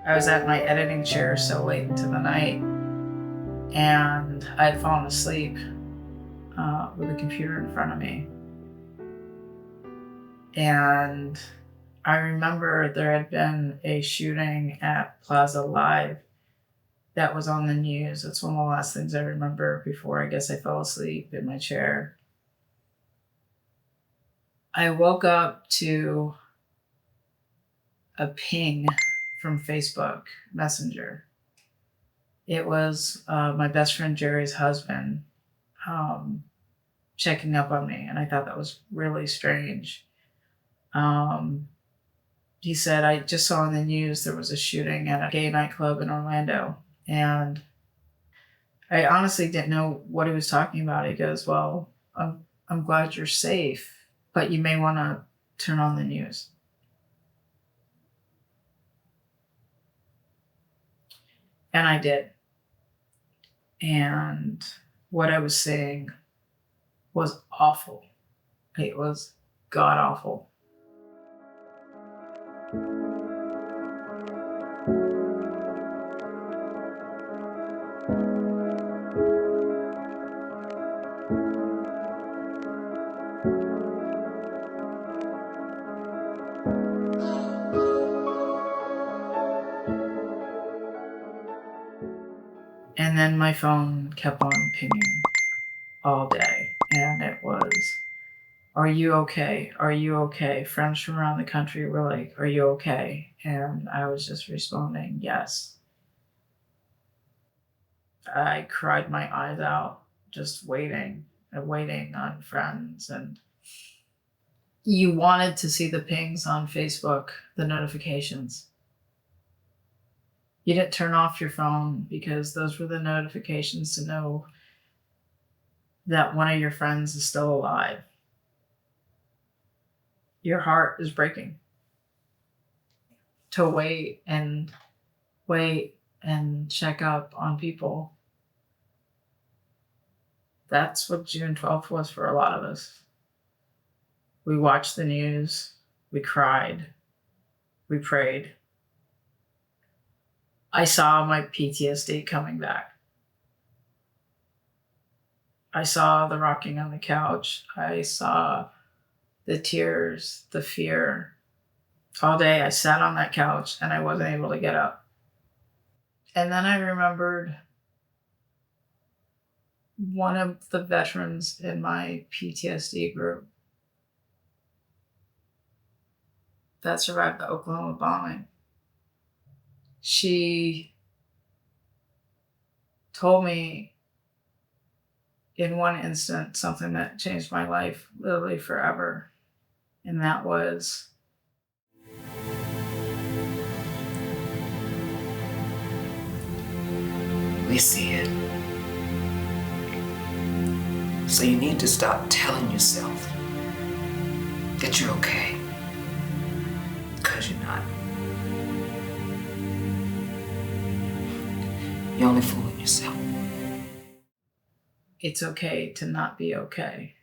I was at my editing chair so late into the night, and I had fallen asleep with the computer in front of me. And I remember there had been a shooting at Plaza Live that was on the news. That's one of the last things I remember before I guess I fell asleep in my chair. I woke up to a ping from Facebook Messenger. It was my best friend Jerry's husband checking up on me, and I thought that was really strange. He said, I just saw on the news there was a shooting at a gay nightclub in Orlando, and I honestly didn't know what he was talking about. He goes, well, I'm glad you're safe, but you may want to turn on the news. And I did. And what I was saying was awful. It was god awful. And then my phone kept on pinging all day. And it was, are you okay? Are you okay? Friends from around the country were like, are you okay? And I was just responding, yes. I cried my eyes out, just waiting on friends. And you wanted to see the pings on Facebook, the notifications. You didn't turn off your phone because those were the notifications to know that one of your friends is still alive. Your heart is breaking. To wait and check up on people. That's what June 12th was for a lot of us. We watched the news, we cried, we prayed. I saw my PTSD coming back. I saw the rocking on the couch. I saw the tears, the fear. All day I sat on that couch and I wasn't able to get up. And then I remembered one of the veterans in my PTSD group that survived the Oklahoma bombing. She told me in one instant something that changed my life literally forever. And that was, we see it. So you need to stop telling yourself that you're okay. Because you're not. You're only fooling yourself. it's okay to not be okay.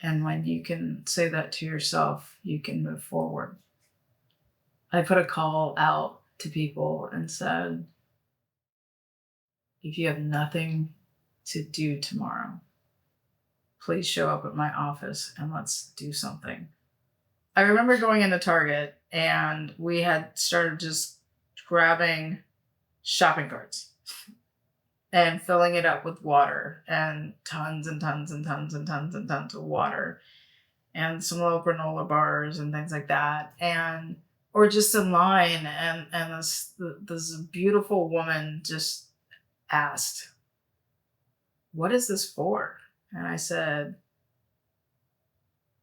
And when you can say that to yourself, you can move forward. I put a call out to people and said, if you have nothing to do tomorrow, please show up at my office and let's do something. I remember going into Target and we had started just grabbing shopping carts and filling it up with water and tons and tons and tons and tons and tons of water and some little granola bars and things like that. And or just in line, and this beautiful woman just asked, what is this for? And I said,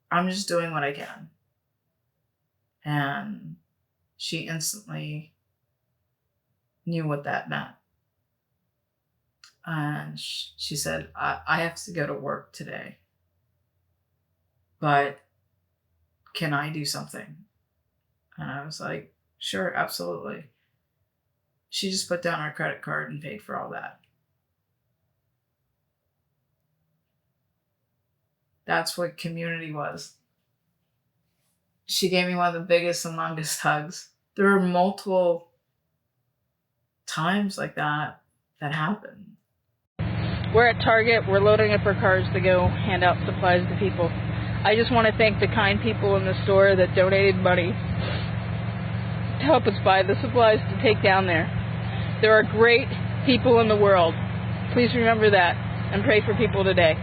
I'm just doing what I can. And she instantly knew what that meant. And she said, I have to go to work today, but can I do something? And I was like, sure, absolutely. She just put down her credit card and paid for all that. That's what community was. She gave me one of the biggest and longest hugs there were multiple times like that happened. We're at Target. We're loading up our cars to go hand out supplies to people. I just want to thank the kind people in the store that donated money to help us buy the supplies to take down there. There are great people in the world. Please remember that and pray for people today.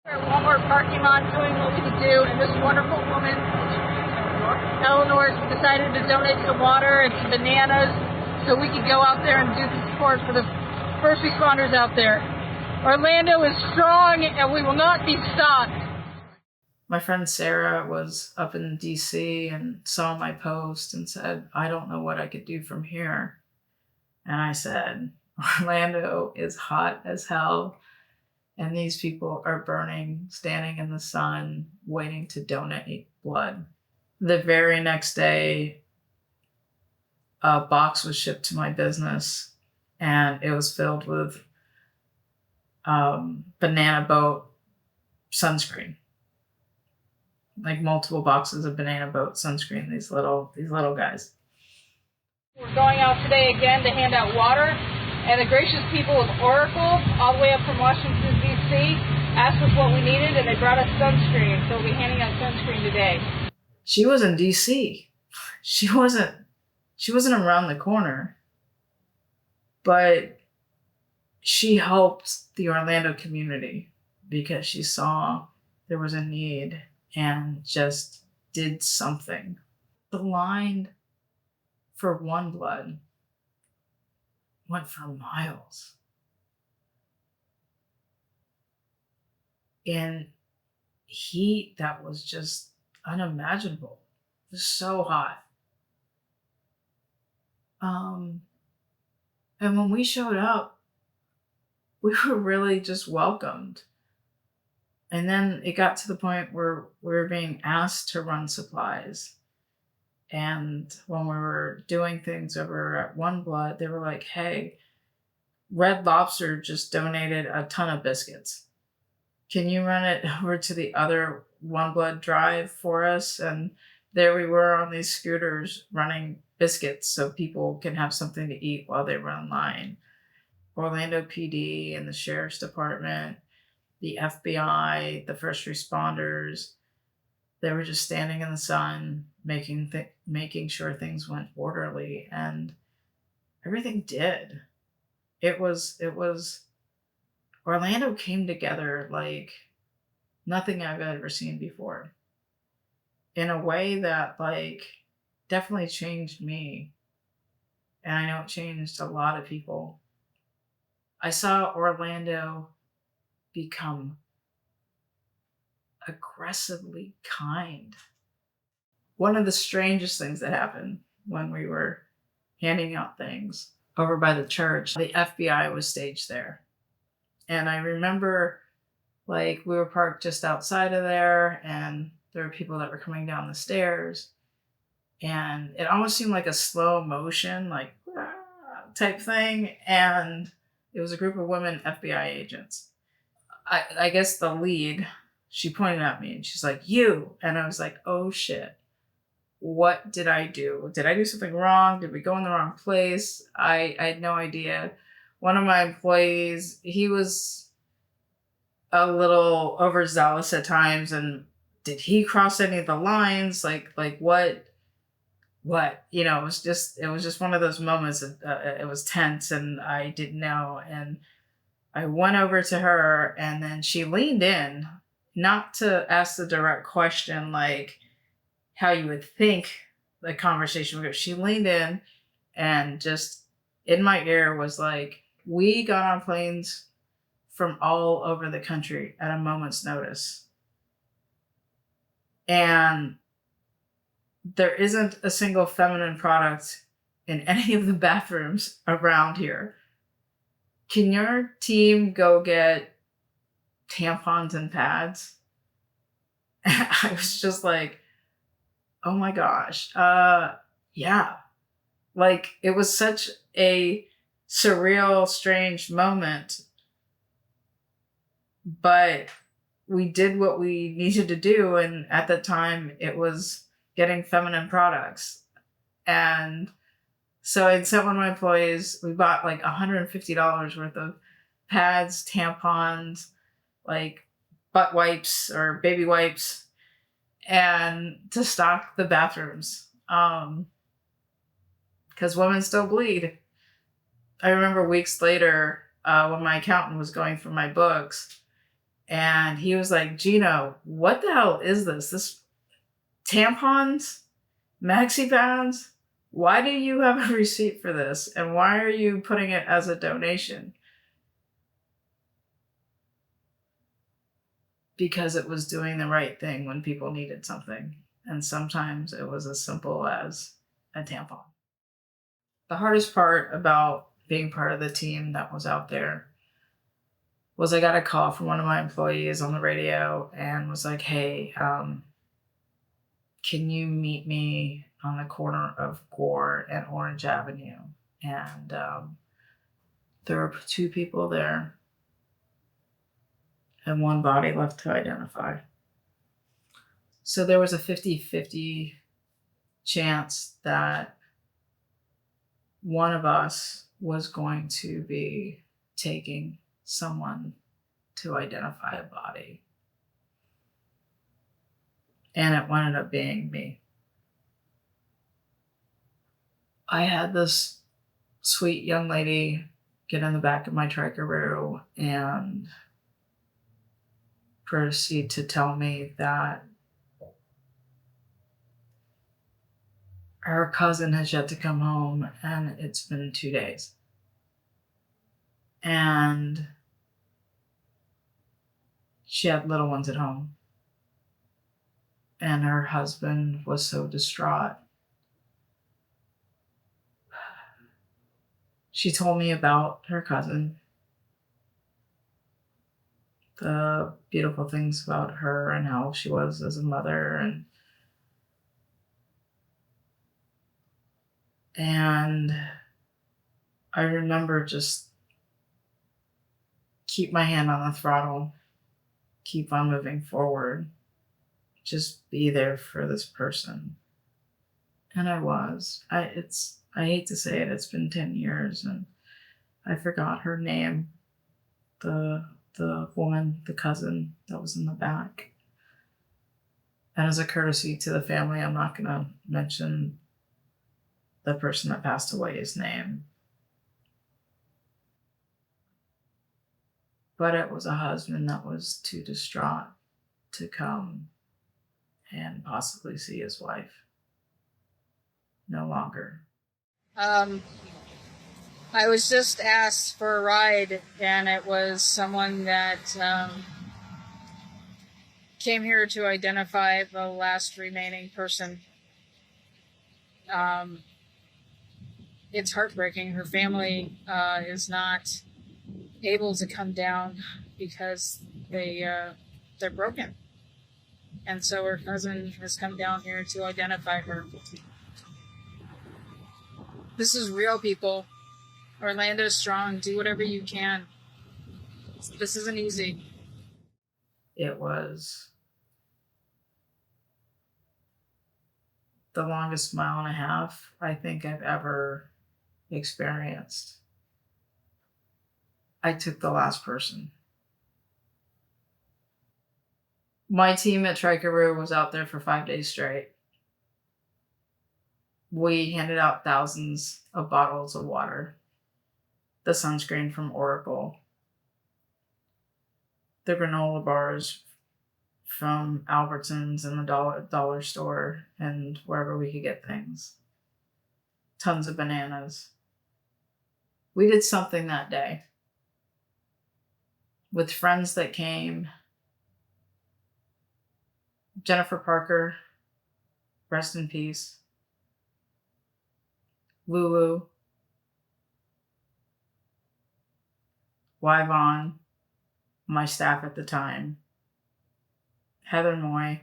We're at Walmart parking lot doing what we could do, and this wonderful woman, Eleanor, decided to donate some water and some bananas so we could go out there and do some support for the first responders out there. Orlando is strong and we will not be stopped. My friend Sarah was up in DC and saw my post and said, I don't know what I could do from here. And I said, Orlando is hot as hell. And these people are burning, standing in the sun, waiting to donate blood. The very next day, a box was shipped to my business and it was filled with banana boat sunscreen, like multiple boxes of banana boat sunscreen. These little guys. We're going out today again to hand out water, and the gracious people of Oracle, all the way up from Washington D.C., asked us what we needed, and they brought us sunscreen. So we'll be handing out sunscreen today. She was in D.C. She wasn't around the corner, but she helped the Orlando community because she saw there was a need and just did something. The line for one blood went for miles. In heat that was just unimaginable. It was so hot. And when we showed up, we were really just welcomed. And then it got to the point where we were being asked to run supplies. And when we were doing things over at One Blood, they were like, hey, Red Lobster just donated a ton of biscuits. Can you run it over to the other One Blood drive for us? And there we were on these scooters running biscuits so people can have something to eat while they run line. Orlando PD and the Sheriff's Department, the FBI, the first responders, they were just standing in the sun, making sure things went orderly, and everything did. It was Orlando came together like nothing I've ever seen before, in a way that like definitely changed me, and I know it changed a lot of people. I saw Orlando become aggressively kind. One of the strangest things that happened when we were handing out things over by the church, the FBI was staged there. And I remember like we were parked just outside of there and there were people that were coming down the stairs and it almost seemed like a slow motion, like type thing. And it was a group of women FBI agents. I guess the lead, she pointed at me and she's like, you. And I was like, oh shit. What did I do? Did I do something wrong? Did we go in the wrong place? I had no idea. One of my employees, he was a little overzealous at times. And did he cross any of the lines? Like what? You know, it was just one of those moments. It was tense and I didn't know. And I went over to her and then she leaned in, not to ask the direct question, like how you would think the conversation would go. She leaned in and just in my ear was like, we got on planes from all over the country at a moment's notice. And there isn't a single feminine product in any of the bathrooms around here. Can your team go get tampons and pads? I was just like, oh my gosh. Yeah. Like it was such a surreal, strange moment. But we did what we needed to do. And at the time it was getting feminine products. And So I sent one of my employees, we bought like $150 worth of pads, tampons, like butt wipes or baby wipes, and to stock the bathrooms. Because women still bleed. I remember weeks later when my accountant was going through my books, and he was like, Gina, what the hell is this? This tampons, maxi pads? Why do you have a receipt for this? And why are you putting it as a donation? Because it was doing the right thing when people needed something. And sometimes it was as simple as a tampon. The hardest part about being part of the team that was out there was I got a call from one of my employees on the radio and was like, hey, can you meet me on the corner of Gore and Orange Avenue? And there were 2 people there and 1 body left to identify. So there was a 50-50 chance that one of us was going to be taking someone to identify a body. And it ended up being me. I had this sweet young lady get in the back of my Trickaroo and proceed to tell me that her cousin has yet to come home and it's been 2 days. And she had little ones at home. And her husband was so distraught. She told me about her cousin, the beautiful things about her and how she was as a mother, and I remember just keep my hand on the throttle, keep on moving forward, just be there for this person. And I was. I hate to say it, it's been 10 years and I forgot her name. The woman, the cousin that was in the back. And as a courtesy to the family, I'm not gonna mention the person that passed away's name. But it was a husband that was too distraught to come and possibly see his wife. No longer. I was just asked for a ride, and it was someone that came here to identify the last remaining person. It's heartbreaking. Her family is not able to come down because they're broken. And so her cousin has come down here to identify her. This is real, people. Orlando strong. Do whatever you can. This isn't easy. It was the longest 1.5 miles I think I've ever experienced. I took the last person. My team at Trickaroo was out there for 5 days straight. We handed out thousands of bottles of water, the sunscreen from Oracle, the granola bars from Albertsons and the dollar store and wherever we could get things. Tons of bananas. We did something that day with friends that came. Jennifer Parker, rest in peace. Lulu, Yvonne, my staff at the time, Heather Moy.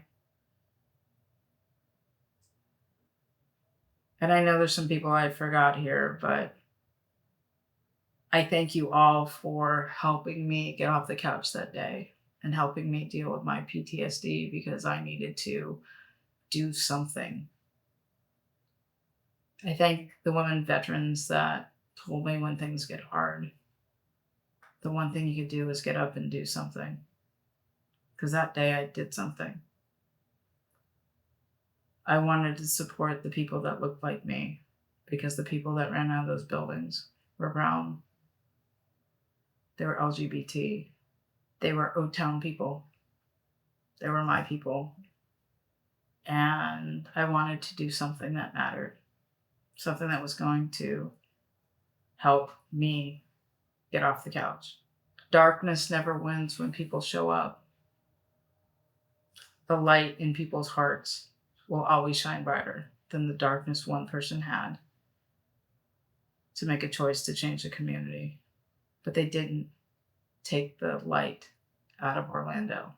And I know there's some people I forgot here, but I thank you all for helping me get off the couch that day and helping me deal with my PTSD because I needed to do something. I thank the women veterans that told me when things get hard, the one thing you could do is get up and do something. Because that day I did something. I wanted to support the people that looked like me, because the people that ran out of those buildings were brown. They were LGBT. They were O-Town people. They were my people. And I wanted to do something that mattered. Something that was going to help me get off the couch. Darkness never wins when people show up. The light in people's hearts will always shine brighter than the darkness one person had to make a choice to change the community. But they didn't take the light out of Orlando.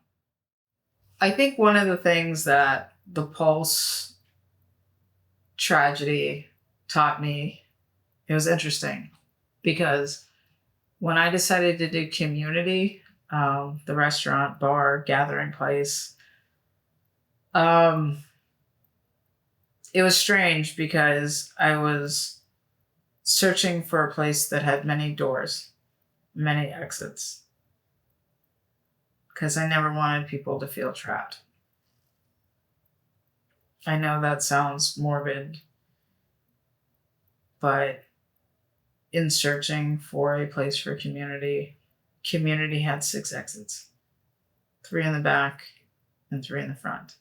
I think one of the things that the Pulse tragedy taught me, it was interesting, because when I decided to do community, the restaurant, bar, gathering place, it was strange because I was searching for a place that had many doors, many exits, because I never wanted people to feel trapped. I know that sounds morbid, but in searching for a place for community, community had 6 exits, 3 in the back and 3 in the front.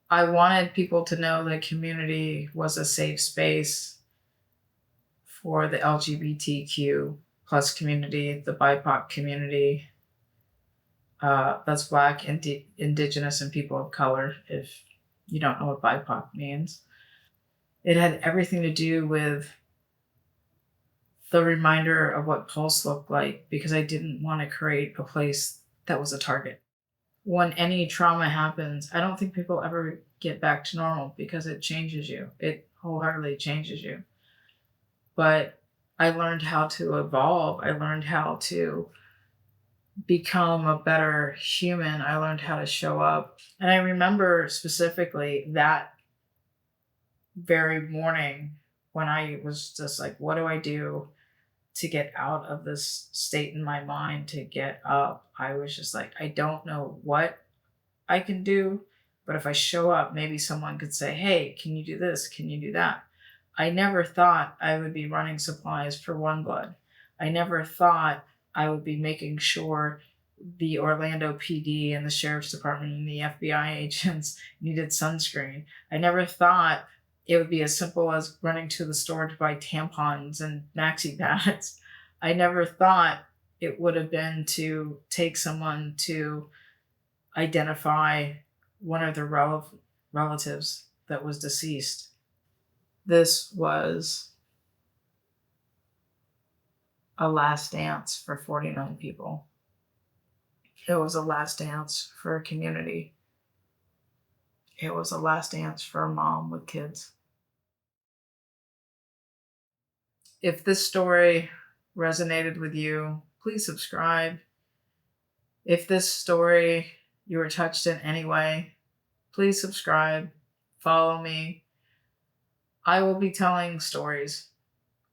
I wanted people to know that community was a safe space for the LGBTQ plus community, the BIPOC community, that's Black, Indigenous, and people of color, if you don't know what BIPOC means. It had everything to do with the reminder of what Pulse looked like, because I didn't want to create a place that was a target. When any trauma happens, I don't think people ever get back to normal, because it changes you. It wholeheartedly changes you. But I learned how to evolve. I learned how to become a better human. I learned how to show up. And I remember specifically that very morning when I was just like, what do I do to get out of this state in my mind, to get up? I was just like, I don't know what I can do, but if I show up, maybe someone could say, hey, can you do this? Can you do that? I never thought I would be running supplies for One Blood. I never thought I would be making sure the Orlando PD and the Sheriff's Department and the FBI agents needed sunscreen. I never thought it would be as simple as running to the store to buy tampons and maxi pads. I never thought it would have been to take someone to identify one of their relatives that was deceased. This was a last dance for 49 people. It was a last dance for a community. It was a last dance for a mom with kids. If this story resonated with you, please subscribe. If this story you were touched in any way, please subscribe, follow me. I will be telling stories,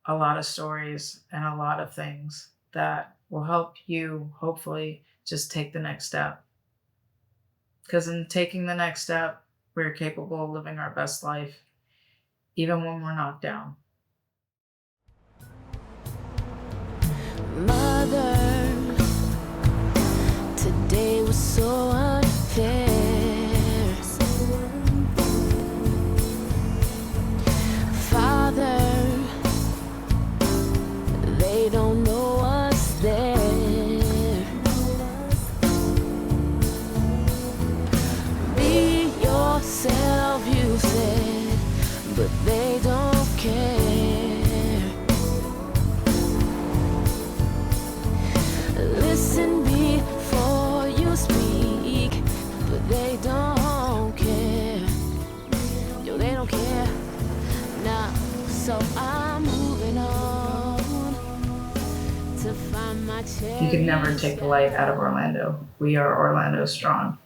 a lot of stories, and a lot of things that will help you hopefully just take the next step. Because in taking the next step, we're capable of living our best life, even when we're knocked down. Mother, today was so unfair. Father, they don't know us there. Be yourself, you said, but they don't care. Listen before you speak, but they don't care. Yo, they don't care. Nah, so I'm moving on to find my chance. You can never take the light out of Orlando. We are Orlando strong.